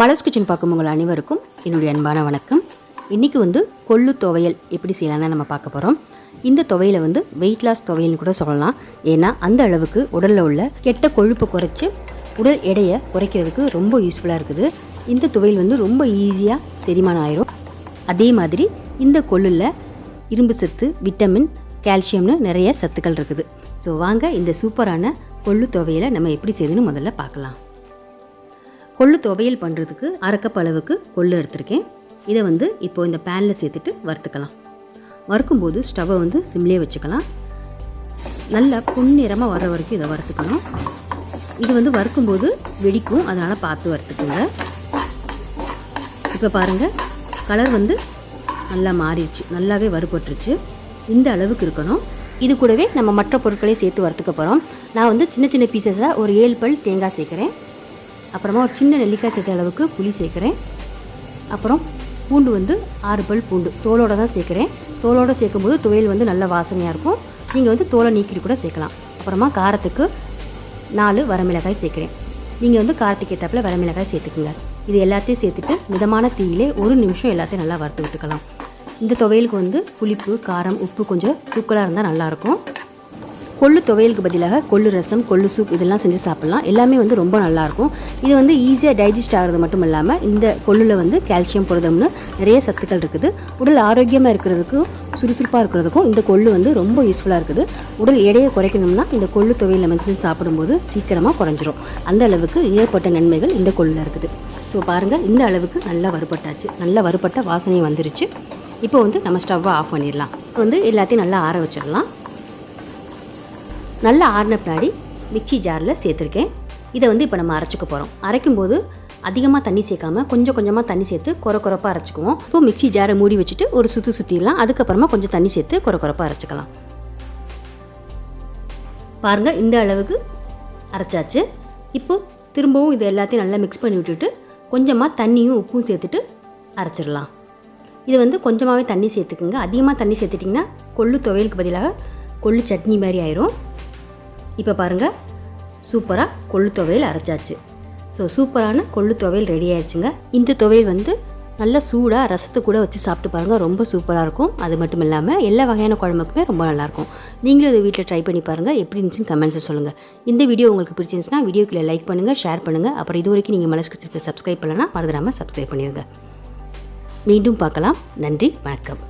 Malar's kitchen பார்க்கும் உங்கள் அனைவருக்கும் என்னுடைய அன்பான வணக்கம். இன்றைக்கி கொள்ளு துவையல் எப்படி செய்யலாம்னு நம்ம பார்க்க போகிறோம். இந்த துவையலை வெயிட் லாஸ் துவையல்னு கூட சொல்லலாம். ஏன்னா அந்த அளவுக்கு உடலில் உள்ள கெட்ட கொழுப்பை குறைச்சி உடல் எடையை குறைக்கிறதுக்கு ரொம்ப யூஸ்ஃபுல்லாக இருக்குது. இந்த துவையல் ரொம்ப ஈஸியாக செரிமானம் ஆயிரும். அதே மாதிரி இந்த கொள்ளில் இரும்பு சத்து, விட்டமின், கால்சியம்னு நிறைய சத்துக்கள் இருக்குது. ஸோ வாங்க இந்த சூப்பரான கொள்ளு துவையலை நம்ம எப்படி செய்யுதுன்னு முதல்ல பார்க்கலாம். கொள்ளு துவையல் பண்ணுறதுக்கு அரை கப் அளவுக்கு கொள்ளு எடுத்திருக்கேன். இதை இப்போ இந்த பேனில் சேர்த்துட்டு வறுத்துக்கலாம். வறுக்கும்போது ஸ்டவ்வை சிம்லேயே வச்சுக்கலாம். நல்லா பொன்னிறமாக வர வரைக்கும் இதை வறுத்துக்கணும். இது வறுக்கும்போது வெடிக்கும், அதனால் பார்த்து வறுத்துக்குங்க. இப்போ பாருங்கள், கலர் நல்லா மாறிடுச்சு, நல்லாவே வறுபட்டுருச்சு. இந்த அளவுக்கு இருக்கணும். இது கூடவே நம்ம மற்ற பொருட்களையும் சேர்த்து வறுத்துக்க போகிறோம். நான் சின்ன சின்ன பீசஸாக ஒரு 7 பல் தேங்காய் சேர்க்குறேன். அப்புறமா ஒரு சின்ன நெல்லிக்காய் சேர்த்த அளவுக்கு புளி சேர்க்குறேன். அப்புறம் பூண்டு 6 பல் பூண்டு தோலோடு தான் சேர்க்குறேன். தோலோடு சேர்க்கும்போது துவையல் நல்ல வாசனையாக இருக்கும். நீங்கள் தோலை நீக்கிட்டு கூட சேர்க்கலாம். அப்புறமா காரத்துக்கு 4 வரமிளகாய் சேர்க்குறேன். நீங்கள் காரத்துக்கு ஏற்றாப்புல வரமிளகாய் சேர்த்துக்குங்க. இது எல்லாத்தையும் சேர்த்துட்டு மிதமான தீயிலே 1 நிமிஷம் எல்லாத்தையும் நல்லா வறுத்து விட்டுக்கலாம். இந்த துவையலுக்கு புளிப்பு, காரம், உப்பு கொஞ்சம் தூக்கலாக இருந்தால் நல்லாயிருக்கும். கொள்ளு துவையலுக்கு பதிலாக கொள்ளு ரசம், கொள்ளு சூப் இதெல்லாம் செஞ்சு சாப்பிட்லாம். எல்லாமே ரொம்ப நல்லாயிருக்கும். இது ஈஸியாக டைஜஸ்ட் ஆகிறது மட்டும் இல்லாமல் இந்த கொள்ளில் கால்சியம், புரதம்னு நிறைய சத்துக்கள் இருக்குது. உடல் ஆரோக்கியமாக இருக்கிறதுக்கும் சுறுசுறுப்பாக இருக்கிறதுக்கும் இந்த கொள்ளு ரொம்ப யூஸ்ஃபுல்லாக இருக்குது. உடல் எடையை குறைக்கணும்னா இந்த கொள்ளு துவையல் நம்ம செஞ்சு சாப்பிடும்போது சீக்கிரமாக குறைஞ்சிரும். அந்த அளவுக்கு ஏற்பட்ட நன்மைகள் இந்த கொள்ளில் இருக்குது. ஸோ பாருங்கள், இந்த அளவுக்கு நல்லா வறுபட்டாச்சு. நல்லா வறுபட்ட வாசனை வந்துருச்சு. இப்போ நம்ம ஸ்டவ்வை ஆஃப் பண்ணிடலாம். எல்லாத்தையும் நல்லா ஆற வச்சிடலாம். நல்லா ஆறின பின்னாடி மிக்சி ஜாரில் சேர்த்துருக்கேன். இதை இப்போ நம்ம அரைச்சிக்க போகிறோம். அரைக்கும்போது அதிகமாக தண்ணி சேர்க்காமல் கொஞ்சம் கொஞ்சமாக தண்ணி சேர்த்து குறப்பாக அரைச்சிக்குவோம். இப்போ மிக்சி ஜாரை மூடி வச்சுட்டு ஒரு சுற்றிடலாம். அதுக்கப்புறமா கொஞ்சம் தண்ணி சேர்த்து குறப்பாக அரைச்சிக்கலாம். பாருங்கள், இந்த அளவுக்கு அரைச்சாச்சு. இப்போ திரும்பவும் இது எல்லாத்தையும் நல்லா மிக்ஸ் பண்ணி விட்டுட்டு கொஞ்சமாக தண்ணியும் உப்பும் சேர்த்துட்டு அரைச்சிடலாம். இது கொஞ்சமாகவே தண்ணி சேர்த்துக்குங்க. அதிகமாக தண்ணி சேர்த்துட்டிங்கன்னா கொள்ளு துவையலுக்கு பதிலாக கொள்ளு சட்னி மாதிரி ஆயிரும். இப்போ பாருங்கள், சூப்பராக கொள்ளு துவையல் அரைச்சாச்சு. ஸோ சூப்பரான கொள்ளு துவையல் ரெடி ஆயிடுச்சுங்க. இந்த துவையல் நல்லா சூடாக ரசத்தை கூட வச்சு சாப்பிட்டு பாருங்கள், ரொம்ப சூப்பராக இருக்கும். அது மட்டும் இல்லாமல் எல்லா வகையான குழம்புக்குமே ரொம்ப நல்லாயிருக்கும். நீங்களும் இதை வீட்டில் ட்ரை பண்ணி பாருங்கள். எப்படி இருந்துச்சுன்னு கமெண்ட்ஸை சொல்லுங்கள். இந்த வீடியோ உங்களுக்கு பிடிச்சிருந்துச்சுன்னா வீடியோக்குள்ளே லைக் பண்ணுங்கள், ஷேர் பண்ணுங்கள். அப்புறம் இது வரைக்கும் நீங்கள் மலர்ஸ் கிச்சனுக்கு சப்ஸ்கிரைப் பண்ணலன்னா மறந்துடாமல் சப்ஸ்கிரைப் பண்ணிடுங்க. மீண்டும் பார்க்கலாம். நன்றி, வணக்கம்.